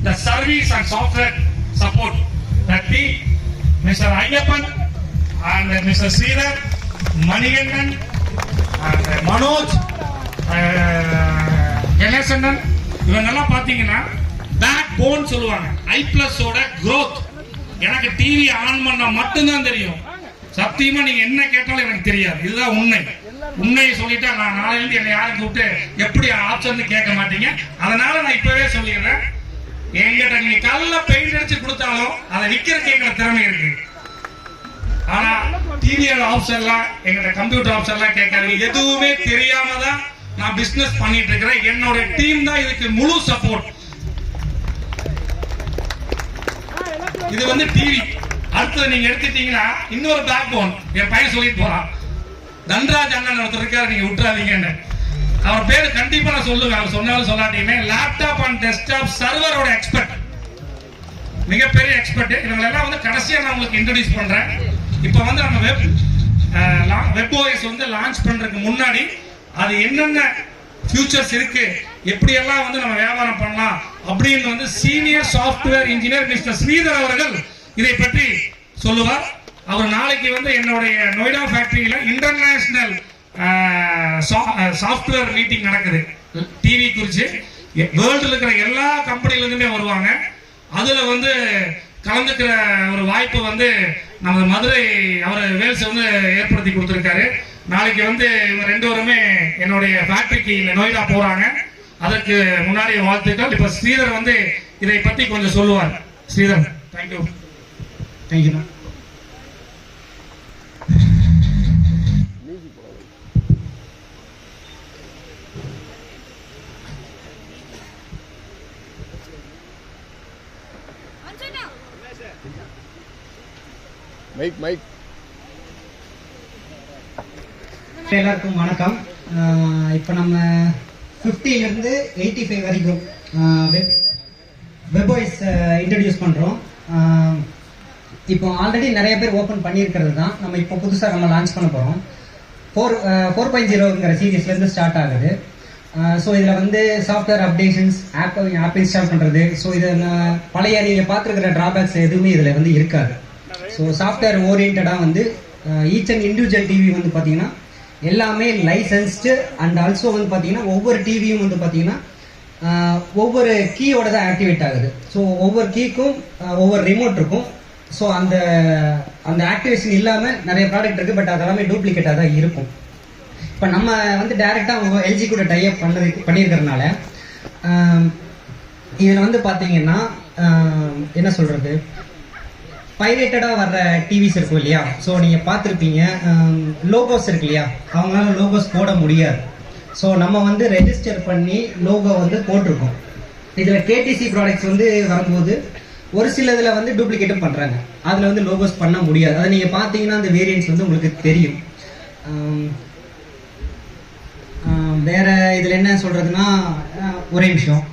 the service and software support. That team, Mr. Ayyappan and Mr. Sridhar, Manigandan, and Manoj, Ganesandan, இவங்கெல்லாம் பார்த்தீங்கன்னா back phone சொல்லுவாங்க. ஐ+ஓட growth. எனக்கு TV on பண்ணா மட்டும்தான் தெரியும். சத்தியமா நீங்க என்ன கேட்டாலும் எனக்கு தெரியாது. இதுதான் உண்மை. உண்மையை சொல்லிட்டா நான் நாளையிலிருந்து என்னை யாரும் கூப்பிட்டு எப்படி ஆப்ஷன் கேட்க மாட்டீங்க. அதனால நான் இப்பவே சொல்லிடுறேன். எங்கிட்ட நீங்க கல்ல பெயிண்ட் அடிச்சு கொடுத்தாலும் அதை விற்கிறதுக்கு எங்க திறமை இருக்கு. ஆனா டிவியோட ஆப்ஷன் எல்லாம் எங்கிட்ட கம்ப்யூட்டர் ஆப்ஷன் எல்லாம் கேட்காது. எதுவுமே தெரியாம தான் நான் பிசினஸ் பண்ணிட்டு இருக்கிறேன். என்னோட டீம் தான் இதுக்கு முழு சப்போர்ட். இது வந்து டிவி. அடுத்தது நீங்க எடுத்துட்டீங்கன்னா இன்னொரு பேக் போன் என் பையன் சொல்லிட்டு போறான். தன்ராஜ் அண்ணன் ஒருத்தர் இருக்காரு, நீங்க விட்டுறாதீங்கன்னு. அவர் பேரு கண்டிப்பா நான் சொல்லுவேன். அவர் சொன்னாலும் சொல்லாட்டீங்கன்னா லேப்டாப் அண்ட் டெஸ்க்டாப் சர்வரோட எக்ஸ்பர்ட், மிகப்பெரிய எக்ஸ்பர்ட். இவங்களெல்லாம் வந்து கடைசியா நான் உங்களுக்கு இன்ட்ரோடியூஸ் பண்றேன். இப்போ வந்து நம்ம வெப் ஓஎஸ் வந்து லான்ச் பண்றதுக்கு முன்னாடி அது என்னென்ன ஃபியூச்சர்ஸ் இருக்கு, எப்படியெல்லாம் வந்து நம்ம வியாபாரம் பண்ணலாம் அப்படின்னு வந்து senior software engineer mister Sridhar அவர்கள் இதை பற்றி சொல்லுவார். அவர் நாளைக்கு வந்து என்னுடைய நொய்டா ஃபேக்டரியில இன்டர்நேஷனல் சாஃப்ட்வேர் மீட்டிங் நடக்குது டிவி குறித்து. வேர்ல்டுல இருக்கிற எல்லா கம்பெனில இருந்துமே வருவாங்க. அதுல வந்து கலந்துக்கிற ஒரு வாய்ப்பு வந்து நம்ம மதுரை அவர் வேல்ஸ் வந்து ஏற்படுத்தி கொடுத்துருக்காரு. நாளைக்கு வந்து இவங்க ரெண்டு பேருமே என்னுடைய ஃபேக்டரிக்கு நொய்டா போறாங்க. அதற்கு முன்னாடி வாழ்த்துக்கள். இப்ப ஸ்ரீதர் வந்து இதை பத்தி கொஞ்சம் சொல்லுவார். ஸ்ரீதர், தேங்க்யூ. தேங்க்யூ. எல்லாருக்கும் வணக்கம். இப்போ நம்ம 50லேருந்து 85 வரைக்கும் வெப்ஓஎஸ் இன்ட்ரடியூஸ் பண்ணுறோம். இப்போ ஆல்ரெடி நிறைய பேர் ஓப்பன் பண்ணியிருக்கிறது தான். நம்ம இப்போ புதுசாக நம்ம லான்ச் பண்ண போகிறோம். 4.0ங்கிற சீரீஸ்லேருந்து ஸ்டார்ட் ஆகுது. ஸோ இதில் வந்து சாஃப்ட்வேர் அப்டேஷன்ஸ், ஆப் இன்ஸ்டால் பண்ணுறது, ஸோ இதை பழைய நீங்கள் பார்த்துருக்கிற ட்ராபேக்ஸ் எதுவுமே இதில் வந்து இருக்காது. ஸோ சாஃப்ட்வேர் ஓரியன்டாக வந்து ஈச் அண்ட் இண்டிவிஜுவல் டிவி வந்து பார்த்தீங்கன்னா எல்லாமே லைசன்ஸ்டு. அண்ட் ஆல்சோ வந்து பார்த்தீங்கன்னா ஒவ்வொரு டிவியும் வந்து பார்த்தீங்கன்னா ஒவ்வொரு கீயோட தான் ஆக்டிவேட் ஆகுது. ஸோ ஒவ்வொரு கீக்கும் ஒவ்வொரு ரிமோட் இருக்கும். ஸோ அந்த அந்த ஆக்டிவேஷன் இல்லாமல் நிறைய ப்ராடக்ட் இருக்குது, பட் அதெல்லாமே டூப்ளிகேட்டாக தான் இருக்கும். இப்போ நம்ம வந்து டைரெக்டாக அவங்க எல்ஜி கூட டைப் பண்ணியிருக்கிறதுனால இதில் வந்து பார்த்தீங்கன்னா என்ன சொல்கிறது, பைரேட்டடாக வர்ற டிவிஸ் இருக்கும் இல்லையா. ஸோ நீங்கள் பார்த்துருப்பீங்க, லோகோஸ் இருக்கு இல்லையா, அவங்களால லோகோஸ் போட முடியாது. ஸோ நம்ம வந்து ரெஜிஸ்டர் பண்ணி லோகோ வந்து போட்டிருக்கோம். இதில் கேடிசி ப்ராடக்ட்ஸ் வந்து வரும்போது ஒரு சில இதில் வந்து டூப்ளிகேட்டும் பண்ணுறாங்க. அதில் வந்து லோகோஸ் பண்ண முடியாது. அதை நீங்கள் பார்த்தீங்கன்னா அந்த வேரியன்ஸ் வந்து உங்களுக்கு தெரியும். வேற இதில் என்ன சொல்கிறதுனா, ஒரே விஷயம்,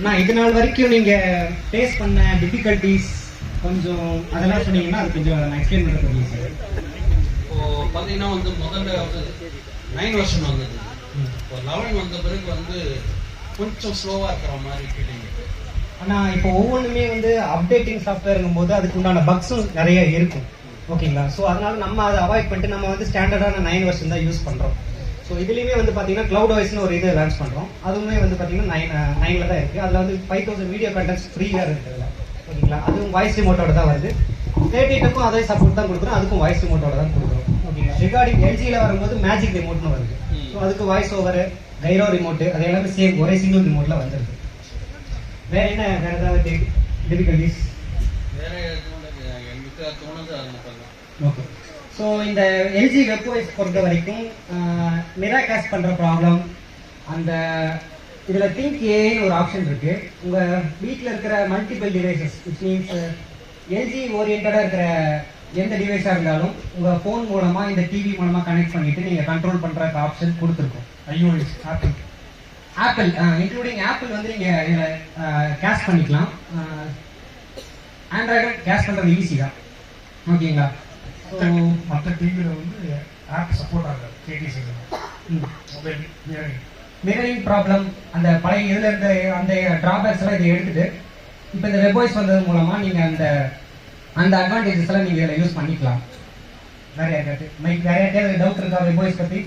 நான் இது நாள் வரைக்கும் நீங்கள் ஃபேஸ் பண்ண டிஃபிகல்ட்டிஸ் கொஞ்சம் அதெல்லாம் சொன்னீங்கன்னா அது கொஞ்சம் நான் எக்ஸ்பிளைன் பண்ண முடியும் சார். இப்போது பார்த்தீங்கன்னா வந்து முதல்ல வந்து 9 வருஷம் வந்தது. இப்போ 11 வந்த பிறகு வந்து கொஞ்சம் ஸ்லோவாக இருக்கிற மாதிரி ஃபீலிங். ஆனால் இப்போ ஒவ்வொன்றுமே வந்து அப்டேட்டிங் சாஃப்ட்வேருங்கும் போது அதுக்கு உண்டான பக்ஸும் நிறைய இருக்கும். ஓகேங்களா. ஸோ அதனால நம்ம அதை அவாய்ட் பண்ணிட்டு நம்ம வந்து ஸ்டாண்டர்டான 9 வருஷம் தான் யூஸ் பண்ணுறோம். ஸோ இதுலேயுமே வந்து பார்த்தீங்கன்னா க்ளவுட் வாய்ஸ்னு ஒரு இது லான்ச் பண்ணுறோம். அதுவுமே வந்து பார்த்தீங்கன்னா 9ல் தான் இருக்குது. அதில் வந்து 5000 வீடியோ கண்டென்ட்ஸ் ஃப்ரீயாக இருக்குது. ஓகேங்களா. அதுவும் வாய்ஸ் ரிமோட்டோட தான் வருது. 38க்கும் அதே சப்போர்ட் தான் கொடுக்குறோம், அதுக்கும் வாய்ஸ் ரிமோட்டோட தான் கொடுக்குறோம். ஓகேங்களா. ரிகார்டிங் எல்ஜியில் வரும்போது மேஜிக் ரிமோட்னு வருது. ஸோ அதுக்கு வாய்ஸ் ஓவர், கைரோ ரிமோட்டு, அது எல்லாமே சேம் ஒரே சிங்கிள் ரிமோட்டில் வந்துருக்கு. வேறு என்ன, வேறு ஏதாவது டிஃபிகல்ட்டிஸ்? வேறு எங்களுக்கு தோணுது அது மட்டும் தான். ஓகே. ஸோ இந்த எல்ஜி வெப்ஓஎஸ் பொறுத்த வரைக்கும் மிராகாஸ்ட் பண்ணுற ப்ராப்ளம், அந்த இதில் திங்க் ஏன்னு ஒரு ஆப்ஷன் இருக்குது. உங்கள் வீட்டில் இருக்கிற multiple devices, which means LG ஓரியன்டாக இருக்கிற எந்த டிவைஸாக இருந்தாலும் உங்கள் ஃபோன் மூலமாக இந்த டிவி மூலமாக கனெக்ட் பண்ணிவிட்டு நீங்கள் கண்ட்ரோல் பண்ணுற ஆப்ஷன் கொடுத்துருக்கோம். ஐஓஎஸ் ஆப்பிள் இன்க்ளூடிங் ஆப்பிள் வந்து நீங்கள் இதில் கேஷ் பண்ணிக்கலாம். ஆண்ட்ராய்டும் கேஷ் பண்ணுறது ஈஸி தான். ஓகேங்களா. ஸோ மற்ற டிவியில் வந்து ஆப் சப்போர்ட் ஆகாது. கேடிசி மொபைல் மிரரிங் ப்ராப்ளம் அந்த பழைய இதில் இருந்த அந்த டிராபேக்ஸ் எல்லாம் இதை எடுத்துட்டு இப்போ இந்த வெப்வாய்ஸ் வந்தது மூலமாக நீங்கள் அந்த அட்வான்டேஜஸ் எல்லாம் நீங்கள் இதில் யூஸ் பண்ணிக்கலாம். வேற யாருக்காவது மைக் வேற யாருக்காவது டவுட் இருக்கா வெப்வாய்ஸ் பற்றி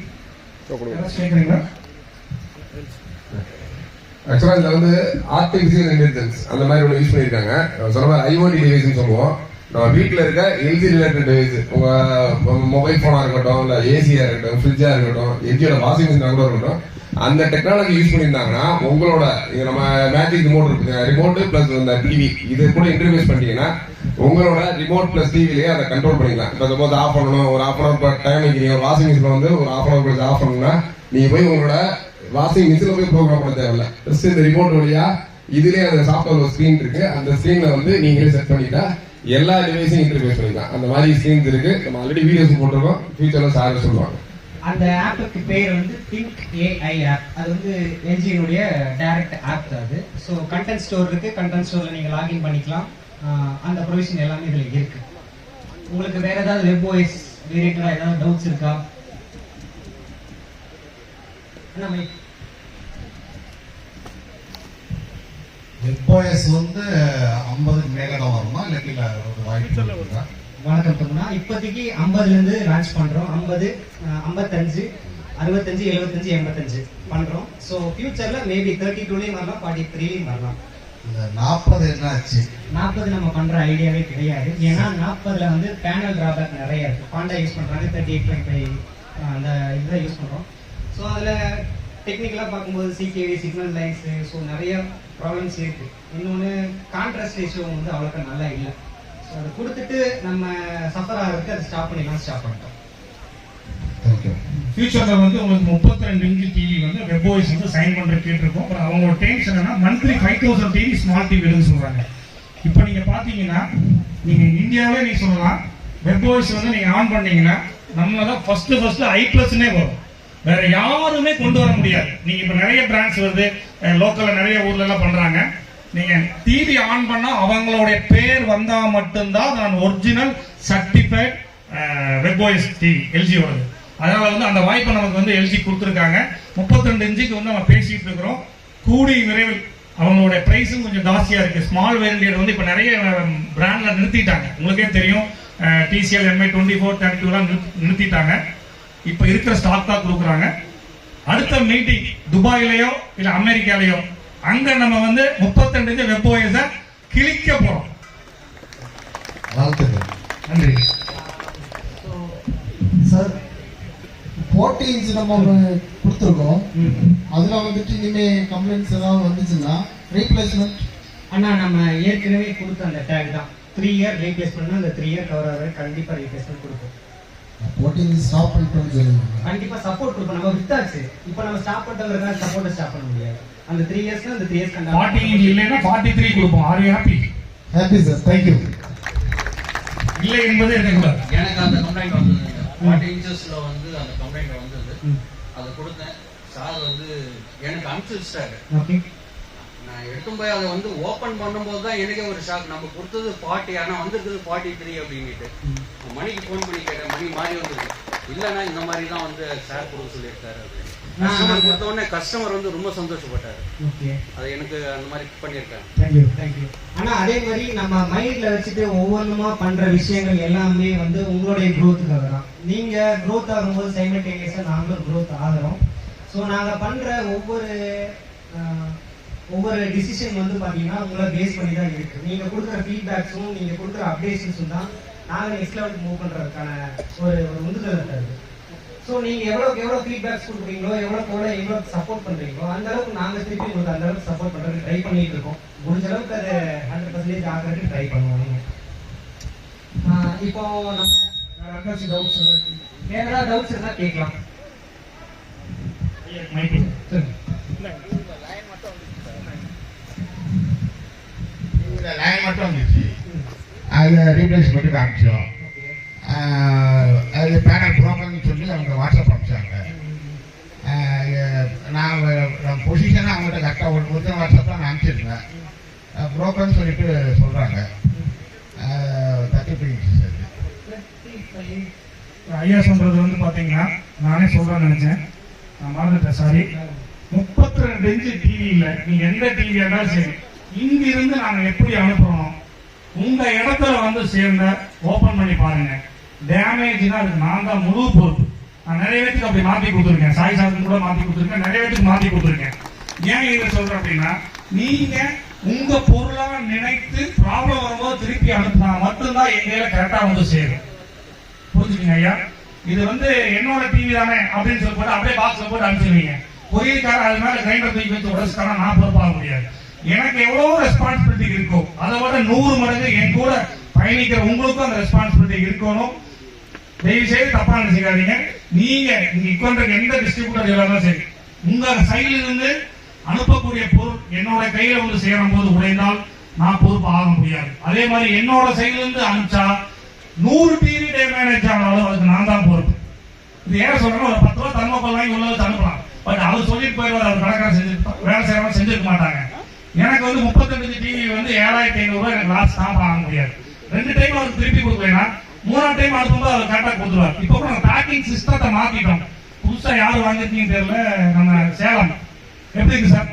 கேட்குறீங்களா? ஆக்சுவலா இதுல வந்து ஆர்டிபிஷியல் இன்டெலிஜென்ஸ் அந்த மாதிரி ஒன்று யூஸ் பண்ணியிருக்காங்க. சொன்ன மாதிரி ஐஓடி டிவைஸ் சொல்லுவோம். நம்ம வீட்டில் இருக்க எல்ஜி ரிலேட்டட் டிவைஸ், உங்க மொபைல் போனா இருக்கட்டும், இல்ல ஏசியா இருக்கட்டும், ஃப்ரிட்ஜா இருக்கட்டும், எல்ஜியோட வாஷிங் மிஷினா கூட இருக்கட்டும், அந்த டெக்னாலஜி யூஸ் பண்ணியிருந்தாங்கன்னா உங்களோட நம்ம மேஜிக் ரிமோட் இருக்கு, ரிமோட் பிளஸ் அந்த டிவி இது கூட இன்டர்ஃபேஸ் பண்ணிட்டீங்கன்னா உங்களோட ரிமோட் பிளஸ் டிவிலேயே அதை கண்ட்ரோல் பண்ணிக்கலாம். இப்போ சப்போஸ் ஆஃப் பண்ணணும், ஒரு ஹாஃப் அன் அவர் டைம் வைக்கிறீங்க, வாஷிங் மிஷின் வந்து ஒரு ஹாஃப் அன் அவர் கழிச்சு ஆஃப் பண்ணணும்னா நீங்க போய் உங்களோட வாஷிங் மிஷின்ல போய் ப்ரோக்ராம் பண்ண தேவையில்ல. ஜஸ்ட் இந்த ரிமோட் வழியா இதுலயே அந்த சாஃப்ட்வேர் ஒரு ஸ்கிரீன் இருக்கு, அந்த ஸ்கிரீன்ல வந்து நீங்களே செட் பண்ணிட்டா எல்லா டிவைஸையும் இன்டர்ஃபேஸ் பண்ணிக்கலாம். அந்த மாதிரி ஸ்கிரீன்ஸ் இருக்கு. நம்ம ஆல்ரெடி வீடியோஸ் போட்டிருக்கோம், ஃபியூச்சர்ல சார் சொல்லுவாங்க. அந்த ஆப்புக்கு பேர் வந்து திங்க் ஏஐ ஆப். அது வந்து எல்ஜியினுடைய டைரக்ட் ஆப் தான் அது. ஸோ கண்டென்ட் ஸ்டோர் இருக்கு, கண்டென்ட் ஸ்டோர்ல நீங்க லாகின் பண்ணிக்கலாம். அந்த ப்ரொவிஷன் எல்லாமே இதுல இருக்கு. உங்களுக்கு வேற ஏதாவது வெப் ஓஎஸ் ரிலேட்டடா ஏதாவது டவுட்ஸ் இருக்கா? வெப்ஓஎஸ் வந்து 50 மேலதான் வருமா இல்ல ஒரு வாய்ப்பு இருக்கா? வணக்கம் தம்னா, இப்போதைக்கு 50ல இருந்து லான்ச் பண்றோம். 50, 55, 65, 75, 85 பண்றோம். ஸோ ஃபியூச்சர்ல மேபி 32லயும் வரலாம், 43லயும் வரலாம். இந்த 40 என்ன ஆச்சு? 40 நம்ம பண்ற ஐடியாவே கிடையாது. ஏன்னா 40ல வந்து பேனல் டிராபேக் நிறைய இருக்கு. பாண்டா யூஸ் பண்றாங்க, 38.5 அந்த இதுதான் யூஸ் பண்றோம். ஸோ அதுல டெக்னிக்கலாக பார்க்கும்போது சிகேவி சிக்னல் லைன்ஸ், ஸோ நிறைய ப்ராப்ளம்ஸ் இருக்கு. இன்னொன்று கான்ட்ராஸ்ட் ரேஷியோ வந்து அவ்வளோக்கா நல்லா இல்லை. ஸோ அதை கொடுத்துட்டு நம்ம சஃபர் ஆகிறதுக்கு அதை ஸ்டாப் பண்ணிட்டோம். ஃபியூச்சர்ல வந்து உங்களுக்கு 32 இன்ச் டிவி வந்து வெப்ஓஎஸ் வந்து சைன் பண்ற கேட்டிருக்கோம். அப்புறம் அவங்களோட டேம்ஸ் என்னன்னா மந்த்லி 5000 டிவி ஸ்மார்ட் டிவின்னு சொல்றாங்க. இப்போ நீங்க பாத்தீங்கன்னா நீங்க இந்தியாவே நீங்க சொல்லலாம், வெப்ஓஎஸ் வந்து நீங்க ஆன் பண்ணீங்கன்னா நம்மள ஃபர்ஸ்ட் I+னே வரும். வேற யாருமே கொண்டு வர முடியாது. நீங்க இப்ப நிறைய பிராண்ட்ஸ் வருது, லோக்கல்ல நிறைய ஊர்ல எல்லாம் பண்றாங்க. நீங்க டிவி ஆன் பண்ணா அவங்களுடைய பேர் வந்தா மட்டும்தான் நான் original certified webOS TV LG வருது. அதனால வந்து அந்த வாய்ப்பை நமக்கு வந்து எல்ஜி கொடுத்துருக்காங்க. 32 இன்ச்சுக்கு வந்து நம்ம பேசிட்டு இருக்கிறோம். கூடிய விரைவில் அவங்களுடைய பிரைஸும் கொஞ்சம் ஜாஸ்தியா இருக்கு. ஸ்மால் வேரியன்ட் வந்து இப்ப நிறைய பிராண்ட்ல நிறுத்திட்டாங்க. உங்களுக்கே தெரியும், TCL, MI 24, 32 எல்லாம் நிறுத்திட்டாங்க. இப்ப இருக்கிற ஸ்டாக் தான் கொடுக்குறாங்க. அடுத்த மீட்டிங் துபாயிலேயோ இல்ல அமெரிக்காலேயோ அங்க நம்ம வந்து 32 இன்ச் வெப்ஓஎஸ் கிழிக்க போறோம். நன்றி சார். 40 இன்ச் நம்ம கொடுத்துருக்கோம். அதுல வந்துட்டு இனிமே கம்ப்ளைண்ட்ஸ் ஏதாவது வந்துச்சுன்னா ரீப்ளேஸ்மெண்ட் ஆனா நம்ம ஏற்கனவே கொடுத்த அந்த டேக் தான் 3 இயர் ரீப்ளேஸ் பண்ணா அந்த 3 இயர் கவர் ஆகிற கண்டிப்பா ரீப்ளேஸ்மெண்ட் கொடுப்போம். 40 இன்ச் ஸ்டாப் பண்ணிட்டோம்னு சொல்லுங்க. கண்டிப்பா சப்போர்ட் கொடுப்போம். நம்ம வித்தாச்சு, இப்போ நம்ம ஸ்டாப் பண்ணிட்டோம்னா சப்போர்ட் ஸ்டாப் பண்ண முடியாது. அந்த 3 இயர்ஸ்ல அந்த 3 இயர்ஸ் 40 இன்ச் இல்லைன்னா 43 கொடுப்போம். Are you happy? Happy sir, thank you. இல்லை என்பது இருக்கக்கூடாது. எனக்கு அந்த கம்ப்ளைண்ட் வந்தது 40 இன்ச்சஸ்ல வந்து அந்த கம்ப்ளைண்ட் வந்தது. அதை கொடுத்தேன். சார் வந்து எனக்கு அனுப்பிச்சு வச்சிட்டாரு. ஓகே, நான் எடுத்தும் போய் அதை வந்து ஓபன் பண்ணும்போது தான் எனக்கே ஒரு ஷாக். நம்ம கொடுத்தது 40, ஆனா வந்திருக்குது 43 அப்படின்ட்டு. மணிக்கு ஃபோன் பண்ணி கேட்டேன், மணி மாறி வந்திருக்கு. இல்லைன்னா இந்த மாதிரி தான் வந்து சார் கொடுக்க சொல்லியிருக்காரு அப்படின்னு. கஸ்டமர் கொடுத்த உடனே கஸ்டமர் வந்து ரொம்ப சந்தோஷப்பட்டாரு. ஓகே, அதை எனக்கு அந்த மாதிரி பண்ணியிருக்காங்க. தேங்க்யூ. ஆனா அதே மாதிரி நம்ம மைண்ட்ல வச்சுட்டு ஒவ்வொன்றுமா பண்ற விஷயங்கள் எல்லாமே வந்து உங்களுடைய growthக்காக தான். நீங்க growth ஆகும்போது சைமல்டேனியஸா நாங்களும் growth ஆகிறோம். ஸோ நாங்க பண்ற ஒவ்வொரு டிசிஷன் வந்து பாத்தீங்கன்னா உங்களை பேஸ் பண்ணி தான் இருக்கு. நீங்க கொடுக்குற ஃபீட்பேக்ஸும் நீங்க கொடுக்குற அப்டேஷன்ஸும் தான் நாங்க நெக்ஸ்ட் லெவலுக்கு மூவ் பண்றதுக்கான ஒரு உந்துதல் இருக்கு. ஸோ நீங்க எவ்வளவு ஃபீட்பேக்ஸ் கொடுக்குறீங்களோ, எவ்வளவு சப்போர்ட் பண்றீங்களோ அந்த அளவுக்கு நாங்க திருப்பி உங்களுக்கு அந்த அளவுக்கு சப்போர்ட் பண்றதுக்கு ட்ரை பண்ணிட்டு இருக்கோம். முடிஞ்ச அளவுக்கு அது 100% ஆகிறதுக்கு ட்ரை பண்ணுவோம். இப்போ நம்ம வேற ஏதாவது டவுட்ஸ் இருந்தா கேட்கலாம். லைன் மட்டும் வந்துச்சு, அதை ரீப்ளேஸ் பண்ணி காமிச்சோம். அது பேனல் ப்ரோக்கர்னு சொல்லி அவங்க வாட்ஸ்அப் அனுப்பிச்சாங்க. நான் பொசிஷனாக அவங்கள்ட்ட கரெக்டாக ஒருத்தர் வாட்ஸ்அப்பில் நான் அனுப்பிச்சிருந்தேன். ப்ரோக்கர்னு சொல்லிட்டு சொல்கிறாங்க 35 இன்ச். ஐயா சொல்றது வந்து பாத்தீங்கன்னா நானே சொல்றேன்னு நினைச்சேன், நான் மறந்துட்டேன், சாரி. 32 இன்ச்சு டிவி இல்ல, நீங்க எந்த டிவி இருந்தாலும் சரி, இங்கிருந்து நாங்க எப்படி அனுப்புறோம், உங்க இடத்துல வந்து சேர்ந்த ஓபன் பண்ணி பாருங்க. டேமேஜ்னா அதுக்கு நான் தான் முழு பொறுப்பு. நான் நிறைய பேருக்கு அப்படி மாத்தி கொடுத்துருக்கேன், சாய் சாதன் கூட மாத்தி கொடுத்துருக்கேன், நிறைய பேருக்கு மாத்தி கொடுத்துருக்கேன். ஏன் இதை சொல்றேன் அப்படின்னா, நீங்க உங்க பொருளா நினைத்து ப்ராப்ளம் வரும்போது திருப்பி அனுப்புனா மட்டும்தான் எங்க கரெக்டா வந்து சேரும். புரிஞ்சுக்கங்க ஐயா. இது வந்து என்னோட டிவி தானே அப்படின்னு சொல்லி போட்டு அப்படியே பாக்ஸ்ல போட்டு அனுப்பிச்சுவீங்க. கொரியர்கார அது மேல கிரைண்டர் தூக்கி வச்சு உடச்சுக்கான நான் பொறுப்பாக முடியாது. எனக்கு எவ்வளவு ரெஸ்பான்சிபிலிட்டி இருக்கோ அதை விட 100 மடங்கு என் கூட பயணிக்கிற உங்களுக்கும் அந்த ரெஸ்பான்சிபிலிட்டி இருக்கணும். தயவு செய்து தப்பா நினைச்சுக்காதீங்க. நீங்க இங்க உட்கார்ந்து எந்த டிஸ்ட்ரிபியூட்டர் இருந்தாலும் சரி, உங்க சைட்ல இருந்து அனுப்பக்கூடிய பொருள் என்னோட கையில வந்து சேரும் போது உடைந்தால் நான் பொறுப்பு ஆக முடியாது. அதே மாதிரி என்னோட சைட்ல இருந்து அனுப்பிச்சா 100 டிவி டேமேஜ் ஆனாலும் அதுக்கு நான் தான் பொறுப்பு. இது ஏன் சொல்றேன்னா, ஒரு 10 ரூபா தர்மக்கோல் வாங்கி உள்ள வச்சு அனுப்பலாம். பட் அவர் சொல்லிட்டு போயிடுவார், அவர் கணக்காக செஞ்சு வேலை செய்யறவங்க செஞ்சிருக்க மாட்டாங்க. எனக்கு வந்து 35 டிவி வந்து 7500 ரூபாய் எனக்கு லாஸ் தான் ஆக முடியாது. 2 டைம் அவருக்கு திருப்பி கொடுக்கலைன்னா 3ஆம் டைம் அனுப்பும்போது அவர் கரெக்டாக கொடுத்துருவார். இப்போ கூட பேக்கிங் சிஸ்டத்தை மாத்திட்டோம். புதுசா யாரு வாங்கிருக்கீங்கன்னு தெரியல, நம்ம சேலம் எப்படி இருக்கு சார்?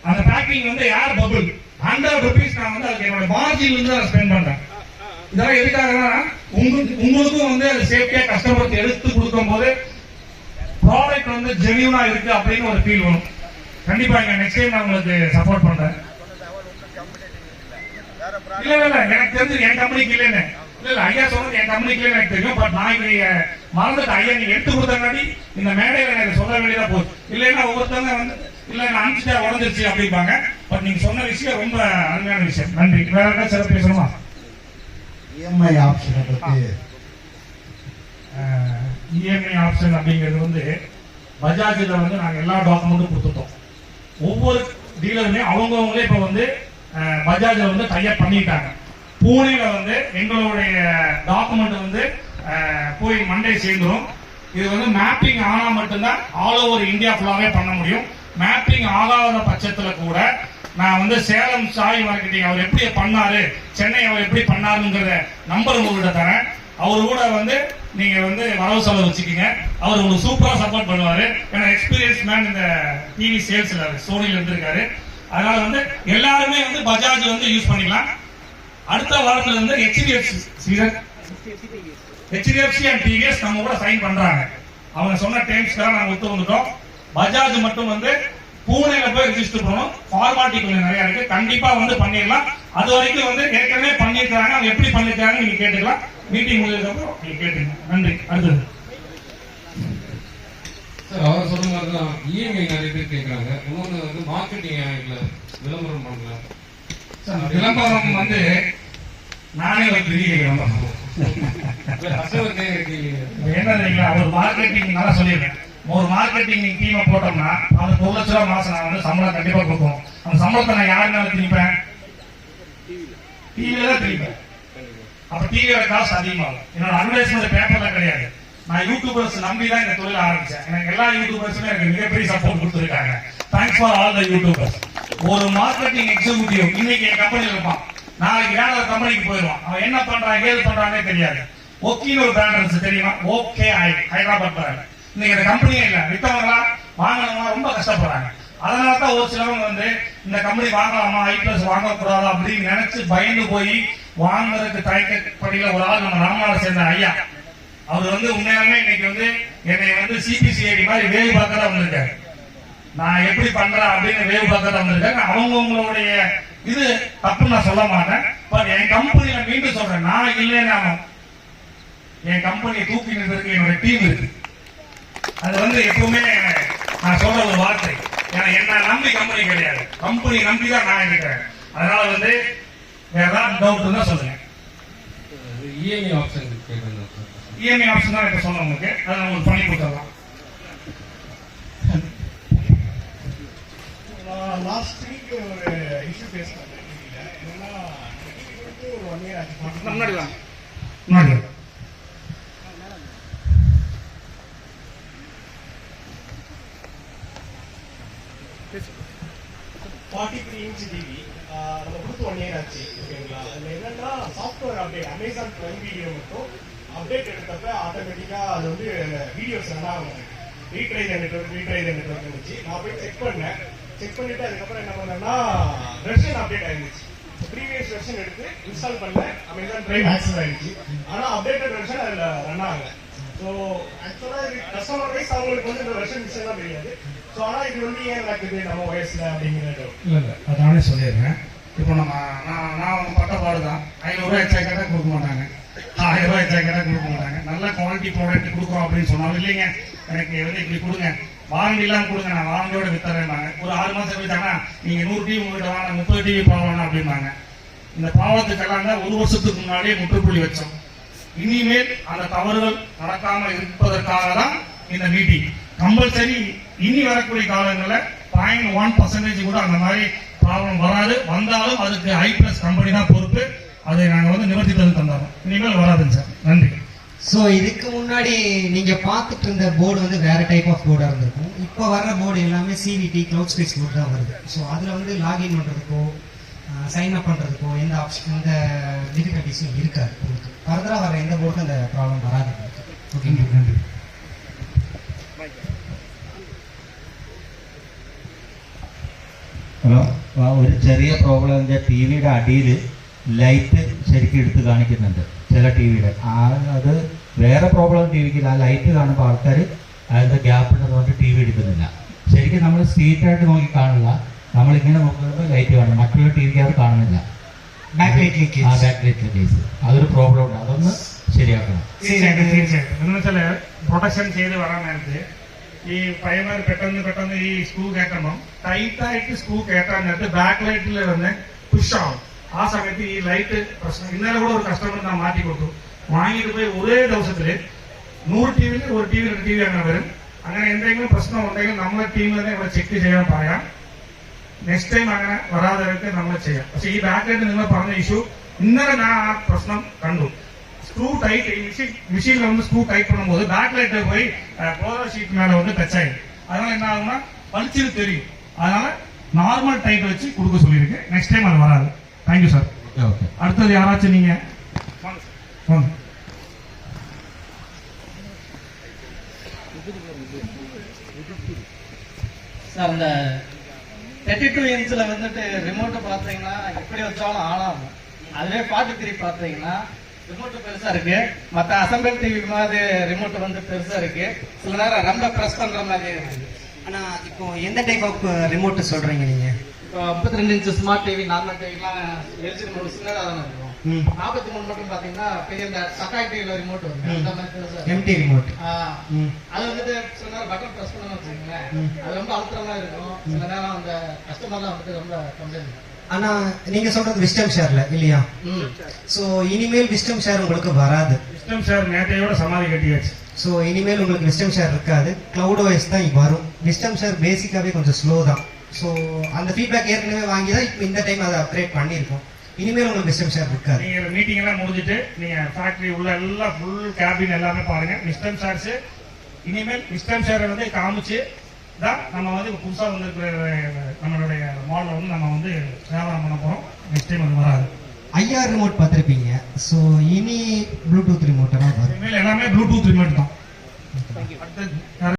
அந்த பேக்கிங் வந்து ஏர் பபிள் 100 rupees நான் வந்து அதுக்கு என்னோட மார்ஜின்ல இருந்து அதை ஸ்பெண்ட் பண்றேன். இதெல்லாம் எதுக்காகனா உங்களுக்கும் வந்து அது சேஃப்டியா கஸ்டமருக்கு எடுத்து கொடுக்கும் போது ப்ராடக்ட் வந்து ஜெனியூனா இருக்கு அப்படின்னு ஒரு ஃபீல் வரும். கண்டிப்பா இங்க நெக்ஸ்ட் டைம் நான் உங்களுக்கு சப்போர்ட் பண்றேன். இல்ல எனக்கு தெரிஞ்சு என் கம்பெனிக்கு இல்லைன்னு இல்ல ஐயா சொன்னது என் கம்பெனிக்கு இல்லைன்னு எனக்கு தெரியும். பட் நான் இங்க மறந்துட்டு ஐயா நீங்க எடுத்து கொடுத்தங்காட்டி இந்த மேடையில எனக்கு சொல்ல வேண்டியதா போச்சு. இல்லைன்னா ஒவ்வொருத்தவங்க வந்து இல்ல நான் அனுப்பிச்சிட்டா உடஞ்சிருச்சு அப்படிப்பாங்க. பட் நீங்க சொன்ன விஷயம் ரொம்ப அருமையான விஷயம். நன்றி. வேற ஏதாவது சிறப்பு பேசணுமா? இஎம்ஐ ஆப்ஷனை பத்தி. இஎம்ஐ ஆப்ஷன் அப்படிங்கிறது வந்து பஜாஜ்ல வந்து நாங்க எல்லா டாக்குமெண்ட்டும் கொடுத்துட்டோம். ஒவ்வொரு டீலருமே அவங்கவுங்களே இப்ப வந்து பஜாஜ்ல வந்து டைப் பண்ணிட்டாங்க. பூனேல வந்து எங்களுடைய டாக்குமெண்ட் வந்து போய் மண்டே சேர்ந்துடும். இது வந்து மேப்பிங் ஆனா மட்டும்தான் ஆல் ஓவர் இந்தியா ஃபுல்லாவே பண்ண முடியும். மேப்பிங் ஆகாத பட்சத்துல கூட நான் வந்து சேலம் சாய் மார்க்கெட்டிங் அவர் எப்படி பண்ணாரு, சென்னை அவர் எப்படி பண்ணாருங்கிற நம்பர் உங்கள்கிட்ட தரேன். அவரு கூட வந்து நீங்க வந்து வரவு செலவு வச்சுக்கீங்க. அவர் உங்களுக்கு சூப்பரா சப்போர்ட் பண்ணுவாரு. ஏன்னா எக்ஸ்பீரியன்ஸ் மேன் இந்த டிவி சேல்ஸ்ல சோனில இருந்திருக்காரு. அதனால வந்து எல்லாருமே வந்து பஜாஜ் வந்து யூஸ் பண்ணிக்கலாம். அடுத்த வாரத்துல இருந்து HDFC அண்ட் டிவிஎஸ் நம்ம கூட சைன் பண்றாங்க. அவங்க சொன்ன டேர்ம்ஸ்க்காக நாங்க ஒத்து வந்துட்டோம். பஜாஜ் மட்டும் வந்து பூனேல போய் ரெஜிஸ்டர் பண்ணணும். ஃபார்மாலிட்டி கொஞ்சம் நிறைய இருக்கு, கண்டிப்பா வந்து பண்ணிடலாம். அது வரைக்கும் வந்து ஏற்கனவே பண்ணிருக்காங்க, அவங்க எப்படி பண்ணிருக்காங்க நீங்க கேட்டுக்கலாம். மீட்டிங் முடிஞ்சதுக்கப்புறம் நீங்க கேட்டுங்க. நன்றி. அடுத்தது சார், அவர் சொன்ன மாதிரி தான் இஎம்ஐ நிறைய பேர் கேட்கறாங்க. இன்னொன்று வந்து மார்க்கெட்டிங் விளம்பரம் பண்ணலாம். விளம்பரம் வந்து நானே ஒரு பெரிய விளம்பரம் என்ன ஒரு மார்க்கெட்டிங் நல்லா சொல்லிடுறேன். ஒரு மார்க்கெட்டிங் டீமை போட்டோம்னா அதுக்கு 1 லட்ச ரூபா மாசம் நான் வந்து சம்பளம் கண்டிப்பா கொடுக்கணும். அந்த சம்பளத்தை நான் யாருனால திணிப்பேன்? டிவியில தான் திணிப்பேன். அப்ப டிவியோட காசு அதிகமாகும். என்னோட அட்வர்டைஸ்மெண்ட் பேப்பர்ல கிடையாது. நான் யூடியூபர்ஸ் நம்பி தான் இந்த தொழில் ஆரம்பிச்சேன். எனக்கு எல்லா யூடியூபர்ஸுமே எனக்கு மிகப்பெரிய சப்போர்ட் கொடுத்துருக்காங்க. Thanks for all the YouTubers. ஒரு மார்க்கெட்டிங் எக்ஸிக்யூட்டிவ் இன்னைக்கு என் கம்பெனியில் இருப்பான், நாளைக்கு வேற ஒரு கம்பெனிக்கு போயிடுவான். அவன் என்ன பண்றான் ஏது பண்றானே தெரியாது. ஓகேன்னு ஒரு பிராண்ட் இருந்துச்சு தெரியுமா? Okay Hyderabad brand. இன்னைக்கு அந்த கம்பெனியே இல்ல. வித்தவங்களா வாங்கணுமா ரொம்ப கஷ்டப்படுறாங்க. அதனாலதான் ஒரு சிலவங்க வந்து இந்த கம்பெனி வாங்கலாமா I+ வாங்கக்கூடாதா அப்படின்னு நினைச்சு பயந்து போய் வாங்குறதுக்கு தயக்கப்படியில ஒரு ஆள் நம்ம ராமநாதர் சேர்ந்த ஐயா. அவர் வந்து உண்மையாலுமே இன்னைக்கு வந்து என்னை வந்து CPCID மாதிரி வேவு பார்க்கறதா வந்திருக்காரு. நான் எப்படி பண்றேன் அப்படின்னு வேவு பார்க்கறதா வந்திருக்காங்க. அவங்களுடைய இது தப்பு நான் சொல்ல மாட்டேன். பட் என் கம்பெனியில மீண்டும் சொல்றேன், நான் இல்லைன்னா என் கம்பெனியை தூக்கி நிறுத்துறதுக்கு என்னோட டீம் இருக்கு. அது வந்து எப்பவுமே நான் சொல்ற ஒரு வார்த்தை. ஏன்னா என்ன நம்பி கம்பெனி கிடையாது, கம்பெனி நம்பி தான் நான் இருக்கிறேன். அதனால வந்து வேற ஏதாவது டவுட் இருந்தா சொல்லுங்க. இஎம்ஐ ஆப்ஷன் கேட்கணும். இஎம்ஐ ஆப்ஷன் தான் இப்ப சொன்ன உங்களுக்கு, அதை உங்களுக்கு பண்ணி கொடுத்துடலாம். லாஸ்ட் வீக் ஒரு இஷ்யூ பேஸ் பண்ணேன். என்னன்னா ஒரு 1 year ஆச்சு. முன்னாடி வாங்க. முன்னாடி 43 inch டிவி நம்ம கொடுத்து 1 year ஆச்சு. ஓகேங்களா? அதுல என்னன்னா software update, Amazon prime video மட்டும் அப்டேட் எடுத்தப்ப ஆட்டோமேட்டிக்கா அது வந்து வீடியோஸ் ரன் ஆகும். ரீட்ரை த நெட்வொர்க் இருந்துச்சு. நான் போய் செக் பண்ணிட்டு அதுக்கப்புறம் என்ன பண்ணேன்னா வெர்ஷன் அப்டேட் ஆயிருந்துச்சு. ப்ரீவியஸ் வெர்ஷன் எடுத்து இன்ஸ்டால் பண்ணேன். அமேசான் பிரைம் ஆக்சஸ் ஆயிடுச்சு. ஆனா அப்டேட்டட் வெர்ஷன் அதுல ரன் ஆகல. ஸோ ஆக்சுவலா இது கஸ்டமர் வைஸ் அவங்களுக்கு வந்து இந்த வெர்ஷன் விஷயம் தான் தெரியாது. ஸோ ஆனா இது வந்து ஏன் நடக்குது நம்ம வயசுல அப்படிங்கிறது இல்லை அதை நானே சொல்லிடுறேன். இப்போ நான் பட்டப்பாடு தான். 500 ரூபாய் எக்ஸ்ட்ரா கேட்டால் கொடுக்க மாட்டாங்க, 1000 ரூபாய் எக்ஸ்ட்ரா கேட்டால் கொடுக்க மாட்டாங்க. நல்ல குவாலிட்டி ப்ராடக்ட் கொடுக்குறோம் அப்படின்னு சொன்னாலும் இல்லைங்க எனக்கு வந்து இப்படி கொடுங்க, வாரண்டி எல்லாம் கொடுங்க, நான் வாரண்டியோட வித்துறேன்னாங்க. ஒரு 6 மாசம் கழிச்சாங்கன்னா நீங்க 100 டிவி உங்ககிட்ட வாங்க, 30 டிவி பாவணும் அப்படின்னாங்க. இந்த பாவத்துக்கெல்லாம் தான் 1 வருஷத்துக்கு முன்னாடியே முற்றுப்புள்ளி வச்சோம். இனிமேல் அந்த தவறுகள் நடக்காமல் இருப்பதற்காக தான் இந்த மீட்டிங். கம்பல்சரி இனி வரக்கூடிய காலங்களில் 0.1% கூட அந்த மாதிரி ப்ராப்ளம் வராது. வந்தாலும் அதுக்கு I+ கம்பெனி தான் பொறுப்பு. அதை நாங்கள் வந்து நிவர்த்தி தந்தோம். இனிமேல் வராதுங்க சார். நன்றி. ஸோ இதுக்கு முன்னாடி நீங்க பார்த்துட்டு இருந்த போர்டு வந்து வேற டைப் ஆஃப் போர்டா இருந்திருக்கும். இப்போ வர்ற போர்டு எல்லாமே CVT கிளவுட் ஸ்பேஸ் போர்டு தான் வருது. ஸோ அதுல வந்து லாகின் பண்றதுக்கோ சைன் அப் பண்றதுக்கோ எந்த ஆப்ஷன் எந்த டிஃபிகல்ட்டிஸும் இருக்காது. உங்களுக்கு ஃபர்தரா வர எந்த போர்டுக்கும் அந்த ப்ராப்ளம் வராது. ஓகே, நன்றி. ഹലോ, ഒരു ചെറിയ പ്രോബ്ലം എന്താ, ടി വിയുടെ അടിയിൽ ലൈറ്റ് ശരിക്കും എടുത്ത് കാണിക്കുന്നുണ്ട് ചില ടി വിയുടെ. അത് വേറെ പ്രോബ്ലം ടി വിക്ക് ആ ലൈറ്റ് കാണുമ്പോൾ ആൾക്കാർ അതിൻ്റെ ഗ്യാപ്പ് ഉണ്ടെന്ന് പറഞ്ഞിട്ട് ടി വി എടുക്കുന്നില്ല. ശരിക്കും നമ്മൾ സ്ട്രീറ്റായിട്ട് നോക്കി കാണില്ല, നമ്മളിങ്ങനെ നോക്കുമ്പോൾ ലൈറ്റ് കാണും, മറ്റുള്ള ടി വിക്ക് അത് കാണുന്നില്ല. ബാക്ക് ലൈറ്റ് കേസ് അതൊരു പ്രോബ്ലം ഉണ്ട്, അതൊന്ന് ശരിയാക്കണം. തീർച്ചയായിട്ടും എന്ന് വെച്ചാൽ പ്രൊട്ടക്ഷൻ ചെയ്ത് വരാൻ നേരത്തെ ഈ പയ്യന്മാർ പെട്ടെന്ന് ഈ സ്ക്രൂ കയറ്റുമ്പോൾ ടൈറ്റായിട്ട് സ്ക്രൂ കയറ്റാൻ നേരത്തെ ബാക്ക് ലൈറ്റിൽ വന്ന് പുഷ് ആവും. ആ സമയത്ത് ഈ ലൈറ്റ് പ്രശ്നം. ഇന്നലെ കൂടെ ഒരു കസ്റ്റമർ ഞാൻ മാറ്റി കൊടുത്തു. വാങ്ങിയിട്ട് പോയി ഒരേ ദിവസത്തിൽ 100 ടിവിയിൽ ഒരു ടി വി 2 ടി വി അങ്ങനെ വരും. അങ്ങനെ എന്തെങ്കിലും പ്രശ്നം ഉണ്ടെങ്കിൽ നമ്മളെ ടീം തന്നെ ഇവിടെ ചെക്ക് ചെയ്യാൻ പറയാം. നെക്സ്റ്റ് ടൈം അങ്ങനെ വരാതെ നമ്മൾ ചെയ്യാം. പക്ഷെ ഈ ബാക്ക് ലൈറ്റ് നിങ്ങൾ പറഞ്ഞ ഇഷ്യൂ ഇന്നലെ ഞാൻ ആ പ്രശ്നം കണ്ടു. ஸ்க்ரூ டைட் மிஷின்ல வந்து ஸ்க்ரூ டைட் பண்ணும்போது பேக் லைட்டை போய் க்ளோசர் ஷீட் மேல வந்து டச் ஆயிடும். அதனால என்ன ஆகும்னா வலிச்சுன்னு தெரியும். அதனால நார்மல் டைட் வச்சு கொடுக்க சொல்லியிருக்கு. நெக்ஸ்ட் டைம் அது வராது. Thank you sir. ஓகே, அடுத்தது யாராச்சும் நீங்க வாங்க. சார் அந்த 32 இன்ச்சில் வந்துட்டு ரிமோட்டை பார்த்தீங்கன்னா எப்படி வச்சாலும் ஆன் ஆகும். அதுவே 43 பார்த்தீங்கன்னா ரிமோட் பெருசா இருக்கு. மற்ற அசம்பிள் டிவி மாதிரி ரிமோட் வந்து பெருசா இருக்கு. சில நேரம் ரொம்ப பிரஸ் பண்ற மாதிரி இருக்கு. ஆனா இப்போ எந்த டைப் ஆஃப் ரிமோட் சொல்றீங்க நீங்க? இப்போ 52 இன்ச் ஸ்மார்ட் டிவி, நார்மல் டிவிலாம் எல்ஜி ரிமோட் சின்னதாக தான் இருக்கும். 43 மட்டும் பாத்தீங்கன்னா பெரிய இந்த சக்காய் டிவில ரிமோட் வரும். அந்த மாதிரி பெருசா எம்டி ரிமோட். அது வந்துட்டு சில நேரம் பட்டன் பிரஸ் பண்ணணும்னு வச்சுக்கோங்களேன், அது ரொம்ப அழுத்தமா இருக்கும். சில நேரம் அந்த கஸ்டமர்லாம் வந்துட்டு ரொம்ப கம்ப்ளைண்ட். ஆனா நீங்க சொல்றது விஸ்டம் ஷேர்ல இல்லையா? சோ இனிமேல் விஸ்டம் ஷேர் உங்களுக்கு வராது. விஸ்டம் ஷேர் நேத்தையோட சமாதி கட்டியாச்சு. சோ இனிமேல் உங்களுக்கு விஸ்டம் ஷேர் இருக்காது. கிளவுட் ஓஎஸ் தான் வரும். விஸ்டம் ஷேர் பேசிக்காவே கொஞ்சம் ஸ்லோ தான். சோ அந்த ஃபீட்பேக் ஏற்கனவே வாங்கி தான் இப்போ இந்த டைம் அதை அப்கிரேட் பண்ணியிருக்கோம். இனிமேல் உங்களுக்கு விஸ்டம் ஷேர் இருக்காது. நீங்க மீட்டிங் எல்லாம் முடிஞ்சிட்டு நீங்க ஃபேக்டரி உள்ள எல்லாம் ஃபுல் கேபின் எல்லாமே பாருங்க. விஸ்டம் ஷேர்ஸ் இனிமேல் விஸ்டம் ஷேரை வந்து காமிச்சு தான் நம்ம வந்து புதுசா வந்திருக்கிற நம்மளுடைய மாடலை வந்து நம்ம வந்து வியாபாரம் பண்ண போறோம். நெக்ஸ்ட் டைம் அது வராது. IR ரிமோட் பார்த்திருப்பீங்க. சோ இனி ப்ளூடூத் ரிமோட் எல்லாம் வரும். இனிமேல் எல்லாமே ப்ளூடூத் ரிமோட் தான்.